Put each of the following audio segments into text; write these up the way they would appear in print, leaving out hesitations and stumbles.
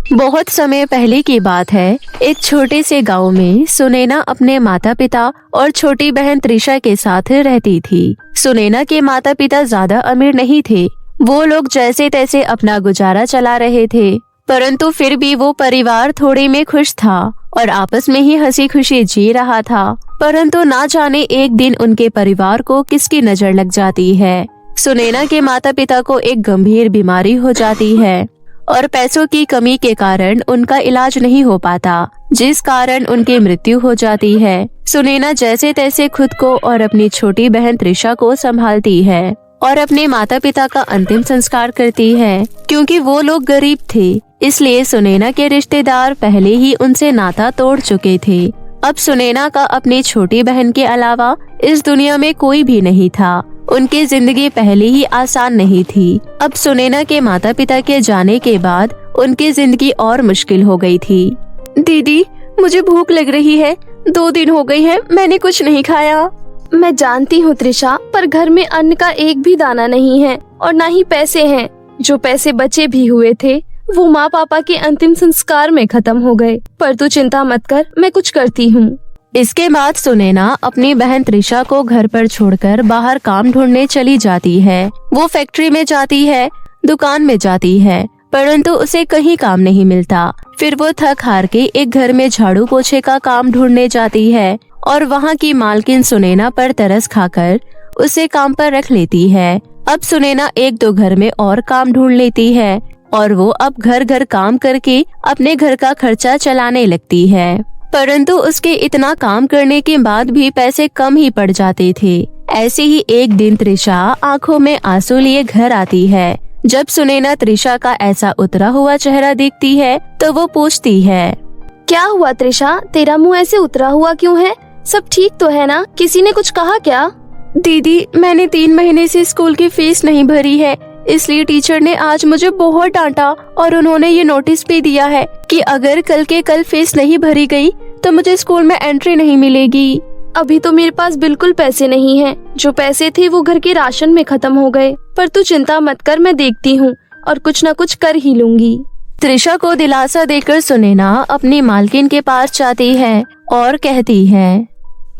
बहुत समय पहले की बात है। एक छोटे से गांव में सुनैना अपने माता पिता और छोटी बहन त्रिशा के साथ रहती थी। सुनैना के माता पिता ज्यादा अमीर नहीं थे। वो लोग जैसे तैसे अपना गुजारा चला रहे थे, परंतु फिर भी वो परिवार थोड़े में खुश था और आपस में ही हंसी खुशी जी रहा था। परंतु ना जाने एक दिन उनके परिवार को किसकी नजर लग जाती है। सुनैना के माता पिता को एक गंभीर बीमारी हो जाती है और पैसों की कमी के कारण उनका इलाज नहीं हो पाता, जिस कारण उनकी मृत्यु हो जाती है। सुनैना जैसे तैसे खुद को और अपनी छोटी बहन त्रिशा को संभालती है और अपने माता पिता का अंतिम संस्कार करती है। क्योंकि वो लोग गरीब थे, इसलिए सुनैना के रिश्तेदार पहले ही उनसे नाता तोड़ चुके थे। अब सुनैना का अपनी छोटी बहन के अलावा इस दुनिया में कोई भी नहीं था। उनकी जिंदगी पहले ही आसान नहीं थी। अब सुनैना के माता पिता के जाने के बाद उनकी जिंदगी और मुश्किल हो गई थी। दीदी, मुझे भूख लग रही है। 2 दिन हो गए हैं, मैंने कुछ नहीं खाया। मैं जानती हूँ त्रिशा, पर घर में अन्न का एक भी दाना नहीं है और ना ही पैसे हैं। जो पैसे बचे भी हुए थे वो माँ पापा के अंतिम संस्कार में खत्म हो गए। पर तू चिंता मत कर, मैं कुछ करती हूँ। इसके बाद सुनैना अपनी बहन त्रिशा को घर पर छोड़कर बाहर काम ढूंढने चली जाती है। वो फैक्ट्री में जाती है, दुकान में जाती है, परंतु उसे कहीं काम नहीं मिलता। फिर वो थक हार के एक घर में झाड़ू पोछे का काम ढूंढने जाती है और वहाँ की मालकिन सुनैना पर तरस खाकर उसे काम पर रख लेती है। अब सुनैना 1-2 घर में और काम ढूंढ लेती है और वो अब घर घर काम करके अपने घर का खर्चा चलाने लगती है। परंतु उसके इतना काम करने के बाद भी पैसे कम ही पड़ जाते थे। ऐसे ही एक दिन त्रिशा आंखों में आंसू लिए घर आती है। जब सुनैना त्रिशा का ऐसा उतरा हुआ चेहरा देखती है तो वो पूछती है, क्या हुआ त्रिशा, तेरा मुंह ऐसे उतरा हुआ क्यों है? सब ठीक तो है ना? किसी ने कुछ कहा क्या? दीदी, मैंने 3 महीने से स्कूल की फीस नहीं भरी है, इसलिए टीचर ने आज मुझे बहुत डांटा और उन्होंने ये नोटिस भी दिया है कि अगर कल के कल फीस नहीं भरी गई तो मुझे स्कूल में एंट्री नहीं मिलेगी। अभी तो मेरे पास बिल्कुल पैसे नहीं हैं। जो पैसे थे वो घर के राशन में खत्म हो गए। पर तू चिंता मत कर, मैं देखती हूँ और कुछ न कुछ कर ही लूंगी। त्रिशा को दिलासा देकर सुनैना अपनी मालकिन के पास जाती है और कहती है,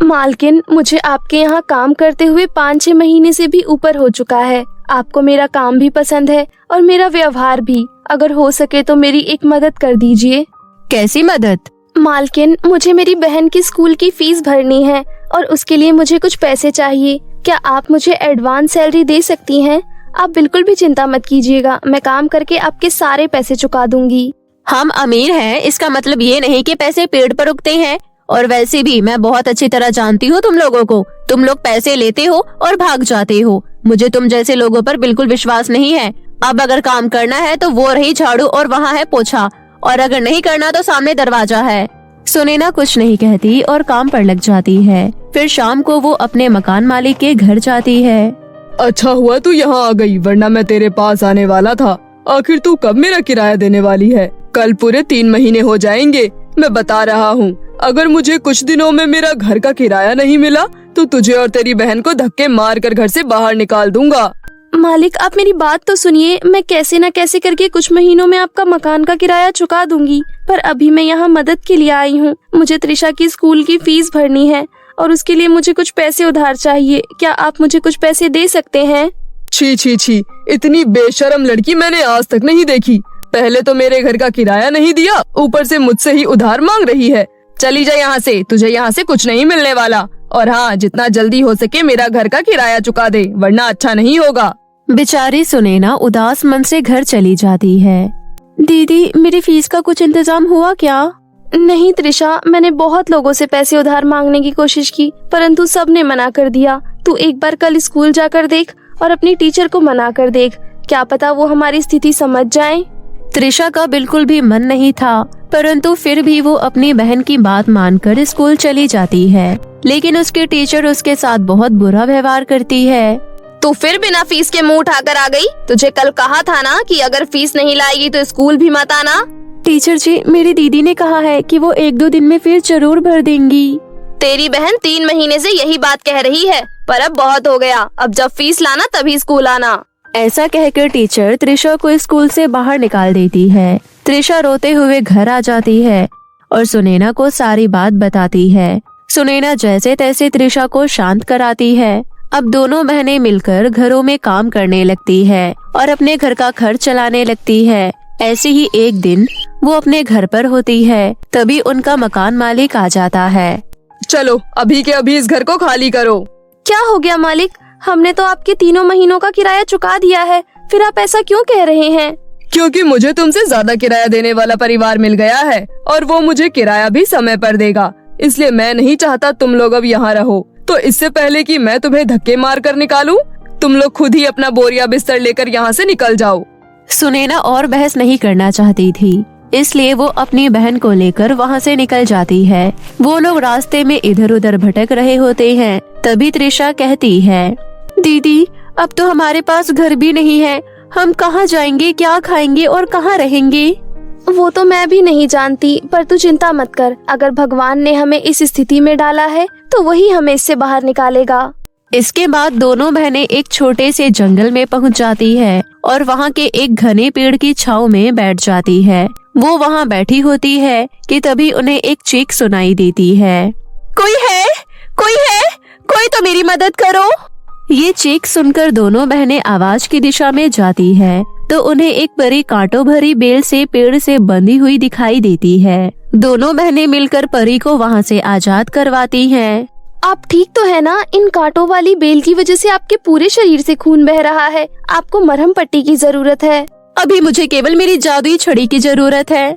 मालकिन, मुझे आपके यहाँ काम करते हुए 5-6 महीने से भी ऊपर हो चुका है। आपको मेरा काम भी पसंद है और मेरा व्यवहार भी। अगर हो सके तो मेरी एक मदद कर दीजिए। कैसी मदद? मालकिन, मुझे मेरी बहन की स्कूल की फीस भरनी है और उसके लिए मुझे कुछ पैसे चाहिए। क्या आप मुझे एडवांस सैलरी दे सकती हैं? आप बिल्कुल भी चिंता मत कीजिएगा, मैं काम करके आपके सारे पैसे चुका दूंगी। हम अमीर हैं, इसका मतलब ये नहीं कि पैसे पेड़ पर उगते हैं। और वैसे भी मैं बहुत अच्छी तरह जानती हूँ तुम लोगों को। तुम लोग पैसे लेते हो और भाग जाते हो। मुझे तुम जैसे लोगों पर बिल्कुल विश्वास नहीं है। अब अगर काम करना है तो वो रही झाड़ू और वहाँ है पोछा, और अगर नहीं करना तो सामने दरवाजा है। सुनैना कुछ नहीं कहती और काम पर लग जाती है। फिर शाम को वो अपने मकान मालिक के घर जाती है। अच्छा हुआ तू यहाँ आ गई, वरना मैं तेरे पास आने वाला था। आखिर तू कब मेरा किराया देने वाली है? कल पूरे 3 महीने हो जाएंगे। मैं बता रहा हूँ, अगर मुझे कुछ दिनों में मेरा घर का किराया नहीं मिला तो तुझे और तेरी बहन को धक्के मार कर घर से बाहर निकाल दूंगा। मालिक, आप मेरी बात तो सुनिए। मैं कैसे न कैसे करके कुछ महीनों में आपका मकान का किराया चुका दूंगी, पर अभी मैं यहाँ मदद के लिए आई हूँ। मुझे त्रिशा की स्कूल की फीस भरनी है और उसके लिए मुझे कुछ पैसे उधार चाहिए। क्या आप मुझे कुछ पैसे दे सकते हैं? छी छी छी, इतनी बेशर्म लड़की मैंने आज तक नहीं देखी। पहले तो मेरे घर का किराया नहीं दिया, ऊपर से मुझसे ही उधार मांग रही है। चली जा यहाँ से, तुझे यहाँ से कुछ नहीं मिलने वाला। और हाँ, जितना जल्दी हो सके मेरा घर का किराया चुका दे, वरना अच्छा नहीं होगा। बेचारी सुनैना उदास मन से घर चली जाती है। दीदी, मेरी फीस का कुछ इंतजाम हुआ क्या? नहीं त्रिशा, मैंने बहुत लोगों से पैसे उधार मांगने की कोशिश की, परंतु सबने मना कर दिया। तू एक बार कल स्कूल जाकर देख और अपनी टीचर को मना कर देख, क्या पता वो हमारी स्थिति समझ जाए। त्रिशा का बिल्कुल भी मन नहीं था, परंतु फिर भी वो अपनी बहन की बात मानकर स्कूल चली जाती है। लेकिन उसके टीचर उसके साथ बहुत बुरा व्यवहार करती है। तू फिर बिना फीस के मुंह उठाकर आ गई। तुझे कल कहा था ना कि अगर फीस नहीं लाएगी तो स्कूल भी मत आना। टीचर जी, मेरी दीदी ने कहा है कि वो 1-2 दिन में फीस जरूर भर देंगी। तेरी बहन 3 महीने से यही बात कह रही है, पर अब बहुत हो गया। अब जब फीस लाना तभी स्कूल आना। ऐसा कहकर टीचर त्रिशा को स्कूल से बाहर निकाल देती है। त्रिशा रोते हुए घर आ जाती है और सुनैना को सारी बात बताती है। सुनैना जैसे तैसे त्रिशा को शांत कराती है। अब दोनों बहनें मिलकर घरों में काम करने लगती है और अपने घर का खर्च चलाने लगती है। ऐसे ही एक दिन वो अपने घर पर होती है, तभी उनका मकान मालिक आ जाता है। चलो अभी के अभी इस घर को खाली करो। क्या हो गया मालिक? हमने तो आपके 3 महीनों का किराया चुका दिया है, फिर आप ऐसा क्यों कह रहे हैं? क्योंकि मुझे तुमसे ज्यादा किराया देने वाला परिवार मिल गया है और वो मुझे किराया भी समय पर देगा, इसलिए मैं नहीं चाहता तुम लोग अब यहाँ रहो। तो इससे पहले कि मैं तुम्हें धक्के मार कर निकालूं, तुम लोग खुद ही अपना बोरिया बिस्तर लेकर यहाँ से निकल जाओ। सुनैना और बहस नहीं करना चाहती थी, इसलिए वो अपनी बहन को लेकर वहाँ से निकल जाती है। वो लोग रास्ते में इधर उधर भटक रहे होते हैं, तभी त्रिशा कहती है, दीदी अब तो हमारे पास घर भी नहीं है, हम कहाँ जाएंगे, क्या खाएंगे और कहाँ रहेंगे? वो तो मैं भी नहीं जानती, पर तू चिंता मत कर। अगर भगवान ने हमें इस स्थिति में डाला है तो वही हमें इससे बाहर निकालेगा। इसके बाद दोनों बहनें एक छोटे से जंगल में पहुंच जाती है और वहां के एक घने पेड़ की छांव में बैठ जाती है। वो वहां बैठी होती है कि तभी उन्हें एक चीख सुनाई देती है, कोई है, कोई है, कोई तो मेरी मदद करो। ये चीख सुनकर दोनों बहनें आवाज की दिशा में जाती है तो उन्हें एक परी कांटों भरी बेल से पेड़ से बंधी हुई दिखाई देती है। दोनों बहनें मिलकर परी को वहां से आजाद करवाती हैं। आप ठीक तो है ना? इन कांटों वाली बेल की वजह से आपके पूरे शरीर से खून बह रहा है, आपको मरहम पट्टी की जरूरत है। अभी मुझे केवल मेरी जादुई छड़ी की जरूरत है।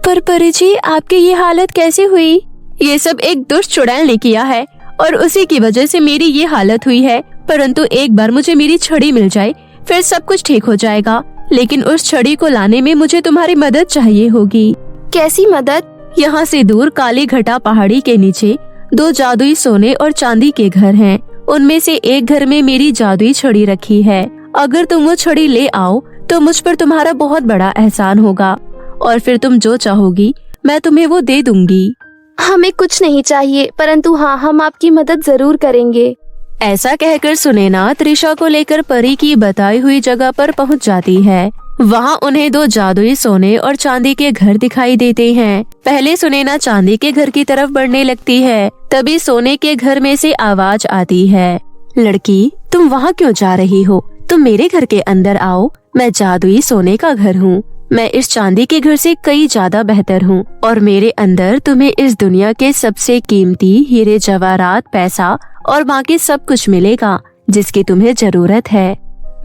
पर परी जी, आपकी ये हालत कैसे हुई? ये सब एक दुष्ट चुड़ैल ने किया है और उसी की वजह से मेरी ये हालत हुई है। परंतु एक बार मुझे मेरी छड़ी मिल जाए फिर सब कुछ ठीक हो जाएगा, लेकिन उस छड़ी को लाने में मुझे तुम्हारी मदद चाहिए होगी। कैसी मदद? यहाँ से दूर काली घटा पहाड़ी के नीचे 2 जादुई सोने और चांदी के घर हैं। उनमें से एक घर में मेरी जादुई छड़ी रखी है। अगर तुम वो छड़ी ले आओ तो मुझ पर तुम्हारा बहुत बड़ा एहसान होगा और फिर तुम जो चाहोगी मैं तुम्हें वो दे दूंगी। हमें कुछ नहीं चाहिए, परंतु हाँ, हम आपकी मदद जरूर करेंगे। ऐसा कहकर सुनैना त्रिशा को लेकर परी की बताई हुई जगह पर पहुंच जाती है। वहां उन्हें 2 जादुई सोने और चांदी के घर दिखाई देते हैं। पहले सुनैना चांदी के घर की तरफ बढ़ने लगती है, तभी सोने के घर में से आवाज आती है, लड़की तुम वहां क्यों जा रही हो? तुम मेरे घर के अंदर आओ, मैं जादुई सोने का घर हूँ। मैं इस चांदी के घर से कई ज्यादा बेहतर हूँ और मेरे अंदर तुम्हें इस दुनिया के सबसे कीमती हीरे जवाहरात, पैसा और बाकी सब कुछ मिलेगा जिसकी तुम्हें जरूरत है।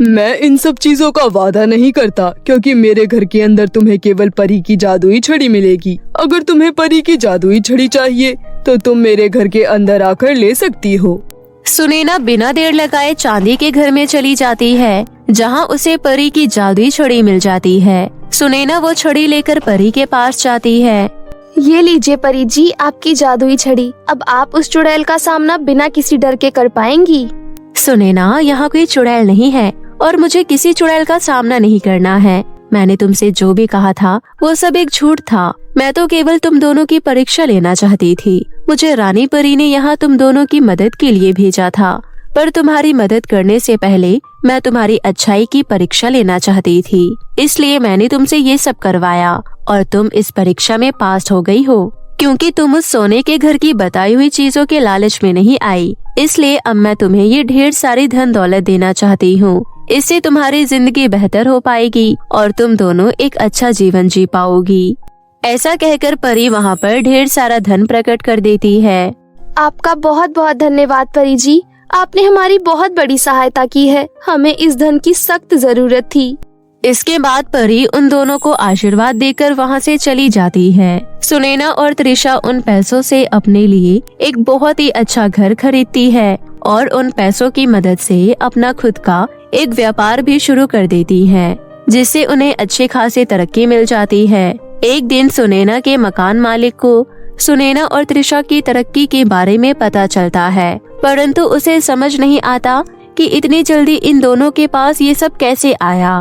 मैं इन सब चीजों का वादा नहीं करता, क्योंकि मेरे घर के अंदर तुम्हें केवल परी की जादुई छड़ी मिलेगी। अगर तुम्हें परी की जादुई छड़ी चाहिए तो तुम मेरे घर के अंदर आकर ले सकती हो। सुनैना बिना देर लगाए चांदी के घर में चली जाती है, जहां उसे परी की जादुई छड़ी मिल जाती है। सुनैना वो छड़ी लेकर परी के पास जाती है। ये लीजिए परी जी, आपकी जादुई छड़ी। अब आप उस चुड़ैल का सामना बिना किसी डर के कर पाएंगी। सुनैना, यहाँ कोई चुड़ैल नहीं है और मुझे किसी चुड़ैल का सामना नहीं करना है। मैंने तुमसे जो भी कहा था वो सब एक झूठ था। मैं तो केवल तुम दोनों की परीक्षा लेना चाहती थी। मुझे रानी परी ने यहाँ तुम दोनों की मदद के लिए भेजा था, पर तुम्हारी मदद करने से पहले मैं तुम्हारी अच्छाई की परीक्षा लेना चाहती थी, इसलिए मैंने तुमसे ये सब करवाया और तुम इस परीक्षा में पास हो गई हो। क्योंकि तुम उस सोने के घर की बताई हुई चीजों के लालच में नहीं आई, इसलिए अब मैं तुम्हें ये ढेर सारी धन दौलत देना चाहती हूँ। इससे तुम्हारी जिंदगी बेहतर हो पाएगी और तुम दोनों एक अच्छा जीवन जी पाओगी। ऐसा कहकर परी वहाँ पर ढेर सारा धन प्रकट कर देती है। आपका बहुत बहुत धन्यवाद परी जी, आपने हमारी बहुत बड़ी सहायता की है। हमें इस धन की सख्त जरूरत थी। इसके बाद परी उन दोनों को आशीर्वाद देकर वहाँ से चली जाती है। सुनैना और त्रिशा उन पैसों से अपने लिए एक बहुत ही अच्छा घर खरीदती है और उन पैसों की मदद से अपना खुद का एक व्यापार भी शुरू कर देती है, जिससे उन्हें अच्छी खासी तरक्की मिल जाती है। एक दिन सुनैना के मकान मालिक को सुनैना और त्रिशा की तरक्की के बारे में पता चलता है, परंतु उसे समझ नहीं आता कि इतनी जल्दी इन दोनों के पास ये सब कैसे आया।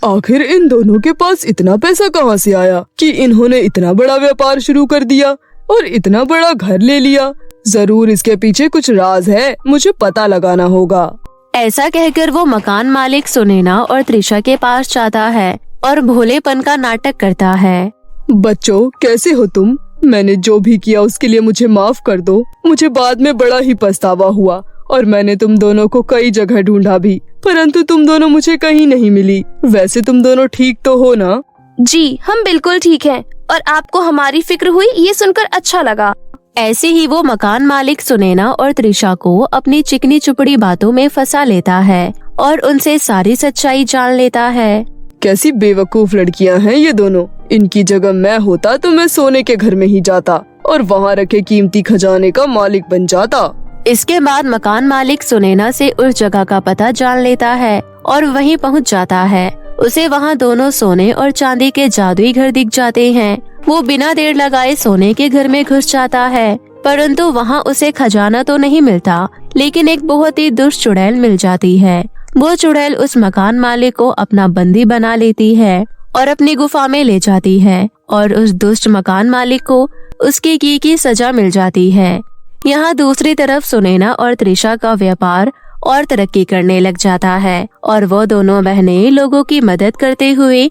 आखिर इन दोनों के पास इतना पैसा कहाँ से आया कि इन्होंने इतना बड़ा व्यापार शुरू कर दिया और इतना बड़ा घर ले लिया। जरूर इसके पीछे कुछ राज है, मुझे पता लगाना होगा। ऐसा कहकर वो मकान मालिक सुनैना और त्रिशा के पास जाता है। और भोलेपन का नाटक करता है। बच्चों, कैसे हो तुम? मैंने जो भी किया उसके लिए मुझे माफ कर दो। मुझे बाद में बड़ा ही पछतावा हुआ और मैंने तुम दोनों को कई जगह ढूंढा भी, परंतु तुम दोनों मुझे कहीं नहीं मिली। वैसे तुम दोनों ठीक तो हो ना? जी, हम बिल्कुल ठीक हैं और आपको हमारी फिक्र हुई ये सुनकर अच्छा लगा। ऐसे ही वो मकान मालिक सुनैना और त्रिशा को अपनी चिकनी चुपड़ी बातों में फंसा लेता है और उनसे सारी सच्चाई जान लेता है। कैसी बेवकूफ लड़कियां हैं ये दोनों। इनकी जगह मैं होता तो मैं सोने के घर में ही जाता और वहाँ रखे कीमती खजाने का मालिक बन जाता। इसके बाद मकान मालिक सुनैना से उस जगह का पता जान लेता है और वहीं पहुंच जाता है। उसे वहां दोनों सोने और चांदी के जादुई घर दिख जाते हैं। वो बिना देर लगाए सोने के घर में घुस जाता है, परंतु वहां उसे खजाना तो नहीं मिलता, लेकिन एक बहुत ही दुष्ट चुड़ैल मिल जाती है। वो चुड़ैल उस मकान मालिक को अपना बंदी बना लेती है और अपनी गुफा में ले जाती है और उस दुष्ट मकान मालिक को उसकी की सजा मिल जाती है। यहाँ दूसरी तरफ सुनैना और त्रिशा का व्यापार और तरक्की करने लग जाता है और वो दोनों बहनें लोगों की मदद करते हुए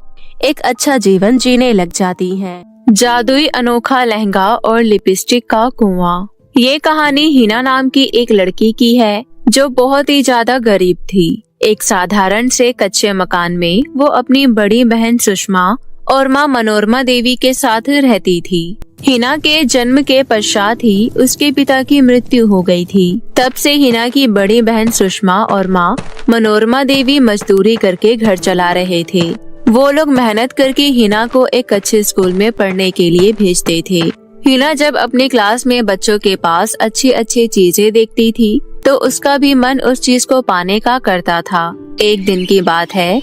एक अच्छा जीवन जीने लग जाती हैं। जादुई अनोखा लहंगा और लिपस्टिक का कुआं। ये कहानी हिना नाम की एक लड़की की है जो बहुत ही ज्यादा गरीब थी। एक साधारण से कच्चे मकान में वो अपनी बड़ी बहन सुषमा और माँ मनोरमा देवी के साथ रहती थी। हिना के जन्म के पश्चात ही उसके पिता की मृत्यु हो गई थी। तब से हिना की बड़ी बहन सुषमा और माँ मनोरमा देवी मजदूरी करके घर चला रहे थे। वो लोग मेहनत करके हिना को एक अच्छे स्कूल में पढ़ने के लिए भेजते थे। हिना जब अपनी क्लास में बच्चों के पास अच्छी अच्छी चीजें देखती थी तो उसका भी मन उस चीज को पाने का करता था। एक दिन की बात है,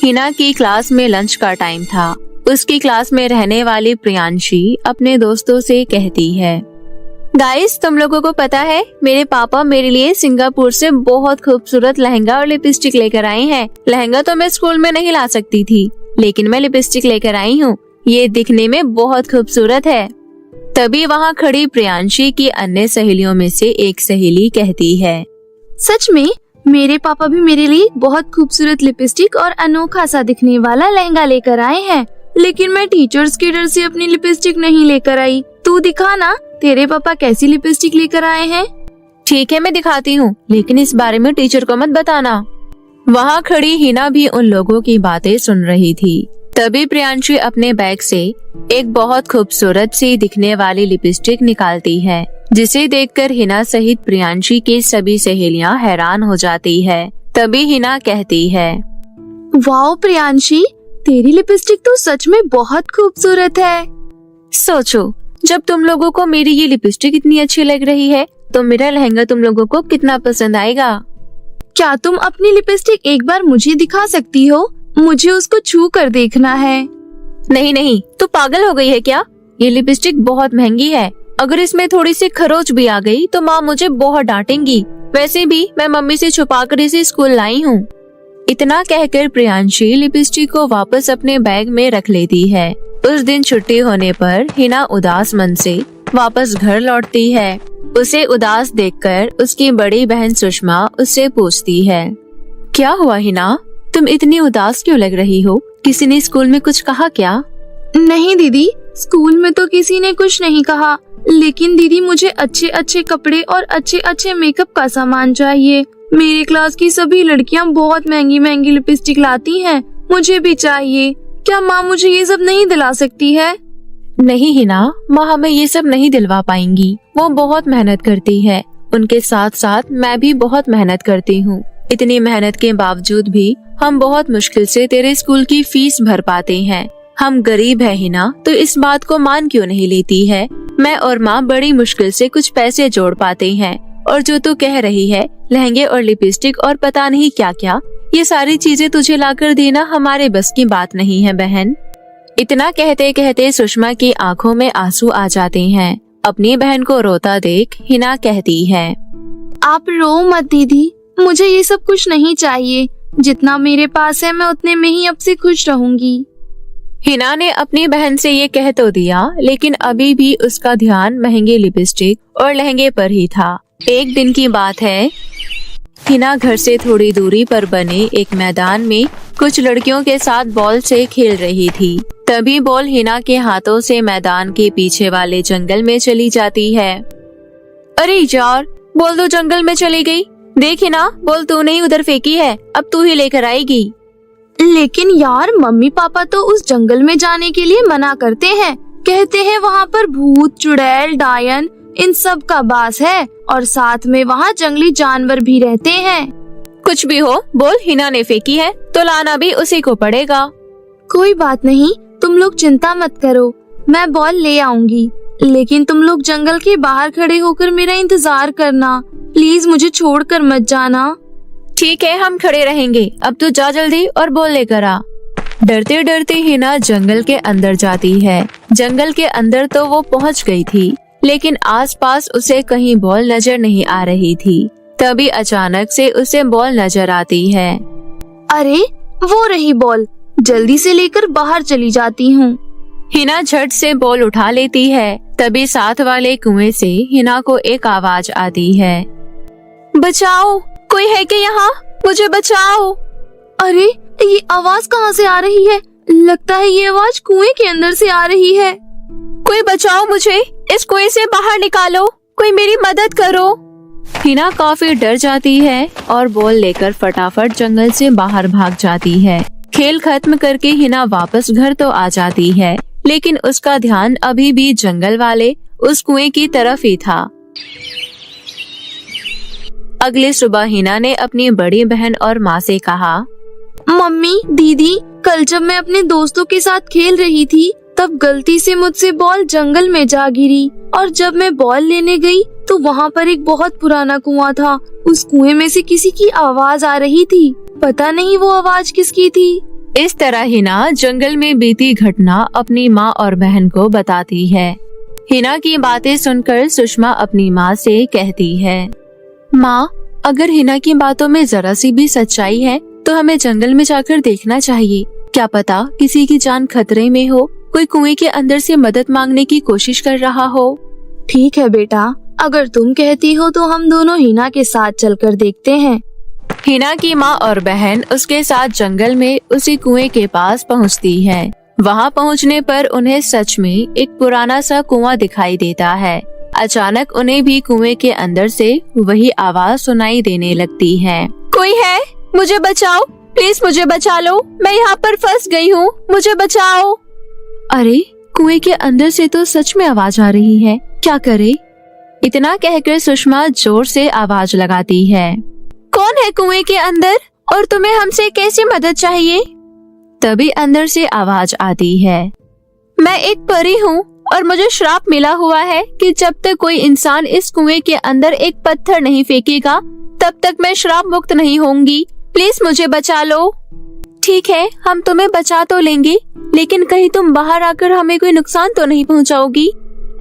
हिना की क्लास में लंच का टाइम था। उसकी क्लास में रहने वाली प्रियांशी अपने दोस्तों से कहती है, गाइस, तुम लोगों को पता है मेरे पापा मेरे लिए सिंगापुर से बहुत खूबसूरत लहंगा और लिपस्टिक लेकर आए हैं। लहंगा तो मैं स्कूल में नहीं ला सकती थी, लेकिन मैं लिपस्टिक लेकर आई हूँ। ये दिखने में बहुत खूबसूरत है। तभी वहाँ खड़ी प्रियांशी की अन्य सहेलियों में से एक सहेली कहती है, सच में मेरे पापा भी मेरे लिए बहुत खूबसूरत लिपस्टिक और अनोखा सा दिखने वाला लहंगा लेकर आए हैं, लेकिन मैं टीचर्स के डर से अपनी लिपस्टिक नहीं लेकर आई। तू दिखा ना, तेरे पापा कैसी लिपस्टिक लेकर आए हैं। ठीक है, मैं दिखाती हूँ, लेकिन इस बारे में टीचर को मत बताना। वहाँ खड़ी हिना भी उन लोगों की बातें सुन रही थी। तभी प्रियांशी अपने बैग से एक बहुत खूबसूरत सी दिखने वाली लिपस्टिक निकालती है, जिसे देखकर हिना सहित प्रियांशी की सभी सहेलियां हैरान हो जाती है। तभी हिना कहती है, वाओ प्रियांशी, तेरी लिपस्टिक तो सच में बहुत खूबसूरत है। सोचो, जब तुम लोगों को मेरी ये लिपस्टिक इतनी अच्छी लग रही है तो मेरा लहंगा तुम लोगों को कितना पसंद आएगा। क्या तुम अपनी लिपस्टिक एक बार मुझे दिखा सकती हो? मुझे उसको छू कर देखना है। नहीं नहीं, तू पागल हो गई है क्या? ये लिपस्टिक बहुत महंगी है। अगर इसमें थोड़ी सी खरोच भी आ गई तो माँ मुझे बहुत डांटेंगी। वैसे भी मैं मम्मी से छुपाकर इसे स्कूल लाई हूँ। इतना कहकर प्रियांशी लिपस्टिक को वापस अपने बैग में रख लेती है। उस दिन छुट्टी होने पर हिना उदास मन से वापस घर लौटती है। उसे उदास देखकर उसकी बड़ी बहन सुषमा उससे पूछती है, क्या हुआ हिना, तुम इतनी उदास क्यों लग रही हो? किसी ने स्कूल में कुछ कहा क्या? नहीं दीदी, स्कूल में तो किसी ने कुछ नहीं कहा, लेकिन दीदी मुझे अच्छे अच्छे कपड़े और अच्छे अच्छे मेकअप का सामान चाहिए। मेरी क्लास की सभी लड़कियां बहुत महंगी महंगी लिपस्टिक लाती हैं, मुझे भी चाहिए। क्या माँ मुझे ये सब नहीं दिला सकती है? नहीं हिना, माँ हमें ये सब नहीं दिलवा पाएंगी। वो बहुत मेहनत करती है। उनके साथ साथ मैं भी बहुत मेहनत करती हूँ। इतनी मेहनत के बावजूद भी हम बहुत मुश्किल से तेरे स्कूल की फीस भर पाते हैं। हम गरीब है हिना, तो इस बात को मान क्यों नहीं लेती है? मैं और माँ बड़ी मुश्किल से कुछ पैसे जोड़ पाते हैं, और जो तू कह रही है लहंगे और लिपस्टिक और पता नहीं क्या क्या, ये सारी चीजें तुझे लाकर देना हमारे बस की बात नहीं है बहन। इतना कहते कहते सुषमा की आंखों में आंसू आ जाते हैं। अपनी बहन को रोता देख हिना कहती है, आप रो मत दीदी, मुझे ये सब कुछ नहीं चाहिए। जितना मेरे पास है मैं उतने में ही अब से खुश रहूंगी। हिना ने अपनी बहन से ये कह तो दिया, लेकिन अभी भी उसका ध्यान महंगे लिपस्टिक और लहंगे पर ही था। एक दिन की बात है, हिना घर से थोड़ी दूरी पर बने एक मैदान में कुछ लड़कियों के साथ बॉल से खेल रही थी। तभी बॉल हिना के हाथों से मैदान के पीछे वाले जंगल में चली जाती है। अरे यार, बॉल तो जंगल में चली गई। देख हिना, बॉल तूने ही उधर फेंकी है, अब तू ही लेकर आएगी। लेकिन यार, मम्मी पापा तो उस जंगल में जाने के लिए मना करते हैं। कहते हैं वहाँ पर भूत, चुड़ैल, डायन इन सब का वास है और साथ में वहाँ जंगली जानवर भी रहते हैं। कुछ भी हो, बॉल हिना ने फेंकी है तो लाना भी उसी को पड़ेगा। कोई बात नहीं, तुम लोग चिंता मत करो, मैं बॉल ले आऊंगी। लेकिन तुम लोग जंगल के बाहर खड़े होकर मेरा इंतजार करना, प्लीज मुझे छोड़कर मत जाना। ठीक है, हम खड़े रहेंगे। अब तू जा जल्दी और बॉल लेकर आ। डरते डरते हिना जंगल के अंदर जाती है। जंगल के अंदर तो वो पहुंच गई थी, लेकिन आसपास उसे कहीं बॉल नजर नहीं आ रही थी। तभी अचानक से उसे बॉल नजर आती है। अरे वो रही बॉल, जल्दी से लेकर बाहर चली जाती हूँ। हिना झट से बॉल उठा लेती है। तभी साथ वाले कुएं से हिना को एक आवाज आती है। बचाओ, कोई है क्या यहाँ? मुझे बचाओ। अरे ये आवाज कहाँ से आ रही है? लगता है ये आवाज कुएं के अंदर से आ रही है। कोई बचाओ मुझे, इस कुएं से बाहर निकालो, कोई मेरी मदद करो। हिना काफी डर जाती है और बॉल लेकर फटाफट जंगल से बाहर भाग जाती है। खेल खत्म करके हिना वापस घर तो आ जाती है, लेकिन उसका ध्यान अभी भी जंगल वाले उस कुएं की तरफ ही था। अगली सुबह हिना ने अपनी बड़ी बहन और माँ से कहा, मम्मी, दीदी, कल जब मैं अपने दोस्तों के साथ खेल रही थी तब गलती से मुझसे बॉल जंगल में जा गिरी और जब मैं बॉल लेने गई तो वहाँ पर एक बहुत पुराना कुआं था। उस कुएं में से किसी की आवाज आ रही थी, पता नहीं वो आवाज किसकी थी। इस तरह हिना जंगल में बीती घटना अपनी माँ और बहन को बताती है। हिना की बातें सुनकर सुषमा अपनी माँ से कहती है, माँ, अगर हिना की बातों में जरा सी भी सच्चाई है तो हमें जंगल में जाकर देखना चाहिए। क्या पता किसी की जान खतरे में हो, कोई कुएं के अंदर से मदद मांगने की कोशिश कर रहा हो। ठीक है बेटा, अगर तुम कहती हो तो हम दोनों हिना के साथ चलकर देखते हैं। हिना की माँ और बहन उसके साथ जंगल में उसी कुएं के पास पहुँचती है। वहाँ पहुँचने पर उन्हें सच में एक पुराना सा कुआं दिखाई देता है। अचानक उन्हें भी कुएं के अंदर से वही आवाज सुनाई देने लगती है। कोई है? मुझे बचाओ, प्लीज मुझे बचा लो, मैं यहाँ पर फंस गई हूँ, मुझे बचाओ। अरे, कुएं के अंदर से तो सच में आवाज आ रही है, क्या करे? इतना कहकर सुषमा जोर से आवाज लगाती है, कौन है कुएं के अंदर और तुम्हें हमसे कैसी मदद चाहिए? तभी अंदर से आवाज आती है, मैं एक परी हूँ और मुझे श्राप मिला हुआ है कि जब तक कोई इंसान इस कुएं के अंदर एक पत्थर नहीं फेंकेगा तब तक मैं श्राप मुक्त नहीं होंगी, प्लीज मुझे बचा लो। ठीक है, हम तुम्हें बचा तो लेंगे, लेकिन कहीं तुम बाहर आकर हमें कोई नुकसान तो नहीं पहुंचाओगी?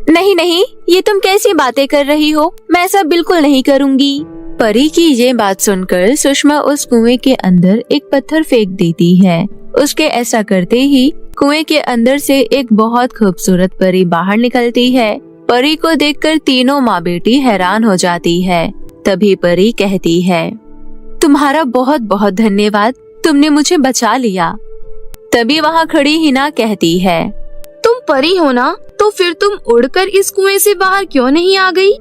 नहीं नहीं, ये तुम कैसी बातें कर रही हो, मैं ऐसा बिल्कुल नहीं करूंगी। परी की ये बात सुनकर सुषमा उस कुएं के अंदर एक पत्थर फेंक देती है। उसके ऐसा करते ही कुएं के अंदर से एक बहुत खूबसूरत परी बाहर निकलती है। परी को देखकर तीनों माँ बेटी हैरान हो जाती है। तभी परी कहती है, तुम्हारा बहुत बहुत धन्यवाद, तुमने मुझे बचा लिया। तभी वहाँ खड़ी हिना कहती है, तुम परी हो ना, तो फिर तुम उड़कर इस कुएं से बाहर क्यों नहीं आ गई?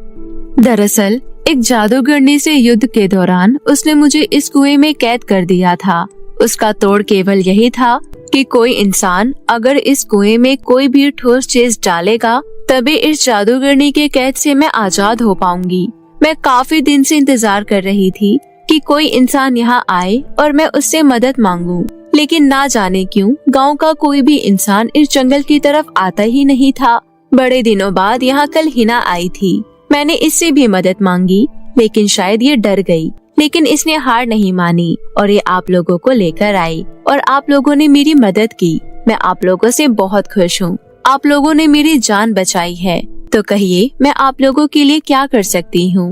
दरअसल एक जादूगरनी से युद्ध के दौरान उसने मुझे इस कुएं में कैद कर दिया था। उसका तोड़ केवल यही था कि कोई इंसान अगर इस कुएं में कोई भी ठोस चीज डालेगा तभी इस जादूगरनी के कैद से मैं आजाद हो पाऊंगी। मैं काफी दिन से इंतजार कर रही थी कि कोई इंसान यहाँ आए और मैं उससे मदद मांगूं, लेकिन ना जाने क्यों गांव का कोई भी इंसान इस जंगल की तरफ आता ही नहीं था। बड़े दिनों बाद यहाँ कल हिना आई थी। मैंने इससे भी मदद मांगी, लेकिन शायद ये डर गई, लेकिन इसने हार नहीं मानी और ये आप लोगों को लेकर आई और आप लोगों ने मेरी मदद की। मैं आप लोगों से बहुत खुश हूँ। आप लोगों ने मेरी जान बचाई है, तो कहिए मैं आप लोगों के लिए क्या कर सकती हूँ?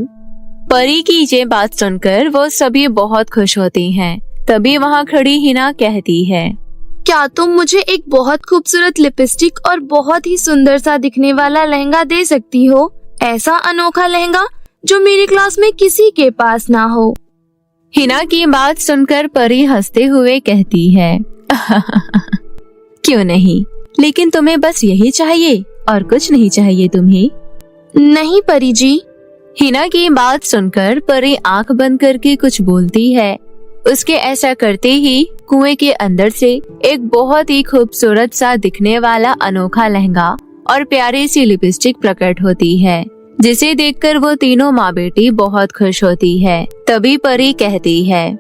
परी की ये बात सुनकर वो सभी बहुत खुश होती हैं। तभी वहाँ खड़ी हिना कहती है, क्या तुम मुझे एक बहुत खूबसूरत लिपस्टिक और बहुत ही सुंदर सा दिखने वाला लहंगा दे सकती हो? ऐसा अनोखा लहंगा जो मेरी क्लास में किसी के पास ना हो। हिना की बात सुनकर परी हंसते हुए कहती है क्यों नहीं, लेकिन तुम्हें बस यही चाहिए और कुछ नहीं चाहिए तुम्हें? नहीं परी जी। हिना की बात सुनकर परी आंख बंद करके कुछ बोलती है। उसके ऐसा करते ही कुएं के अंदर से एक बहुत ही खूबसूरत सा दिखने वाला अनोखा लहंगा और प्यारी सी लिपस्टिक प्रकट होती है, जिसे देखकर वो तीनों माँ बेटी बहुत खुश होती है। तभी परी कहती है,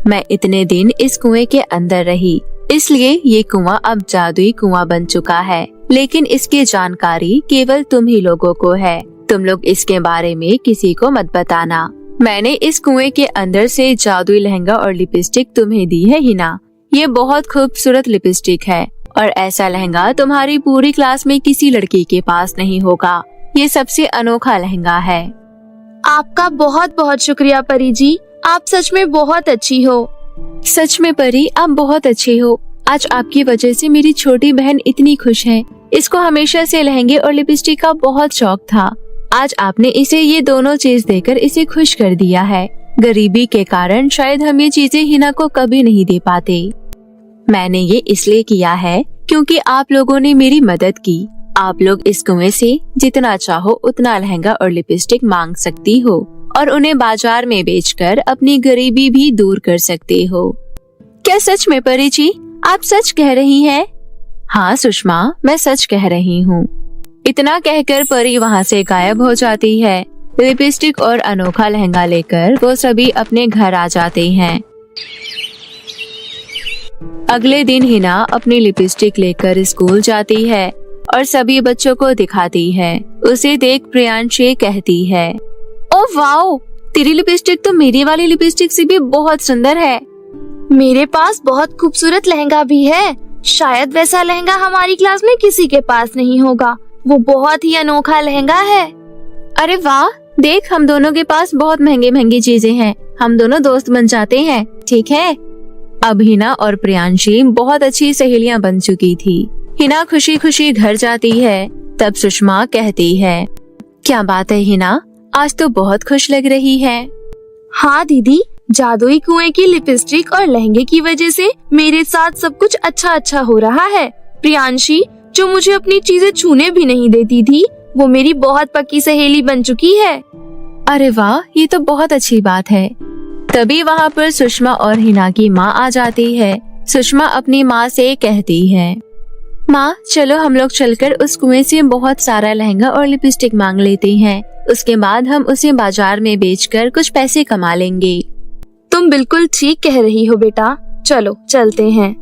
मैं इतने दिन इस कुएं के अंदर रही, इसलिए ये कुआं अब जादुई कुआं बन चुका है, लेकिन इसकी जानकारी केवल तुम ही लोगों को है। तुम लोग इसके बारे में किसी को मत बताना। मैंने इस कुएं के अंदर से जादुई लहंगा और लिपस्टिक तुम्हें दी है हिना। ये बहुत खूबसूरत लिपस्टिक है और ऐसा लहंगा तुम्हारी पूरी क्लास में किसी लड़की के पास नहीं होगा। ये सबसे अनोखा लहंगा है। आपका बहुत बहुत शुक्रिया परी जी, आप सच में बहुत अच्छी हो। सच में परी, आप बहुत अच्छे हो। आज आपकी वजह से मेरी छोटी बहन इतनी खुश है। इसको हमेशा से लहंगे और लिपस्टिक का बहुत शौक था। आज आपने इसे ये दोनों चीज देकर इसे खुश कर दिया है। गरीबी के कारण शायद हम ये चीजें हिना को कभी नहीं दे पाते। मैंने ये इसलिए किया है क्योंकि आप लोगों ने मेरी मदद की। आप लोग इस कुएं से जितना चाहो उतना लहंगा और लिपस्टिक मांग सकती हो और उन्हें बाजार में बेचकर अपनी गरीबी भी दूर कर सकते हो। क्या सच में परी जी, आप सच कह रही हैं? हाँ सुषमा, मैं सच कह रही हूँ। इतना कहकर परी वहाँ से गायब हो जाती है। लिपस्टिक और अनोखा लहंगा लेकर वो सभी अपने घर आ जाते हैं। अगले दिन हिना अपनी लिपस्टिक लेकर स्कूल जाती है और सभी बच्चों को दिखाती है। उसे देख प्रियांशी कहती है, ओह वाओ, तेरी लिपस्टिक तो मेरी वाली लिपस्टिक से भी बहुत सुंदर है। मेरे पास बहुत खूबसूरत लहंगा भी है। शायद वैसा लहंगा हमारी क्लास में किसी के पास नहीं होगा। वो बहुत ही अनोखा लहंगा है। अरे वाह, देख हम दोनों के पास बहुत महंगी महंगी चीजें हैं। हम दोनों दोस्त बन जाते हैं, ठीक है? अब हिना और प्रियांशी बहुत अच्छी सहेलियां बन चुकी थी। हिना खुशी खुशी घर जाती है। तब सुषमा कहती है, क्या बात है हिना, आज तो बहुत खुश लग रही है। हाँ दीदी, जादुई कुएं की लिपस्टिक और लहंगे की वजह से मेरे साथ सब कुछ अच्छा अच्छा हो रहा है। प्रियांशी, जो मुझे अपनी चीजें छूने भी नहीं देती थी, वो मेरी बहुत पक्की सहेली बन चुकी है। अरे वाह, ये तो बहुत अच्छी बात है। तभी वहाँ पर सुषमा और हिना की माँ आ जाती है। सुषमा अपनी माँ से कहती है, माँ चलो हम लोग चलकर उस कुएं से बहुत सारा लहंगा और लिपस्टिक मांग लेते हैं। उसके बाद हम उसे बाजार में बेचकर कुछ पैसे कमा लेंगे। तुम बिल्कुल ठीक कह रही हो बेटा, चलो चलते हैं।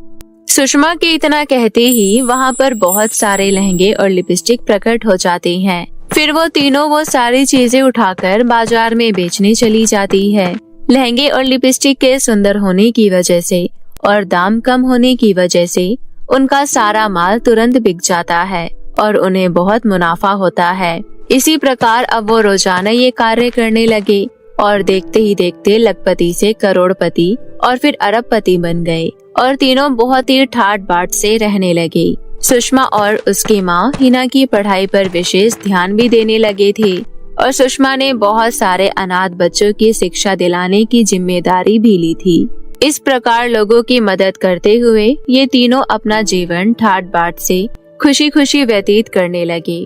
सुषमा के इतना कहते ही वहाँ पर बहुत सारे लहंगे और लिपस्टिक प्रकट हो जाते हैं। फिर वो तीनों वो सारी चीजें उठाकर बाजार में बेचने चली जाती है। लहंगे और लिपस्टिक के सुंदर होने की वजह से और दाम कम होने की वजह से उनका सारा माल तुरंत बिक जाता है और उन्हें बहुत मुनाफा होता है। इसी प्रकार अब वो रोजाना ये कार्य करने लगे और देखते ही देखते लखपति से करोड़पति और फिर अरबपति बन गए और तीनों बहुत ही ठाट बाट से रहने लगे। सुषमा और उसकी माँ हिना की पढ़ाई पर विशेष ध्यान भी देने लगे थे और सुषमा ने बहुत सारे अनाथ बच्चों की शिक्षा दिलाने की जिम्मेदारी भी ली थी। इस प्रकार लोगों की मदद करते हुए ये तीनों अपना जीवन ठाट बाट से खुशी खुशी व्यतीत करने लगे।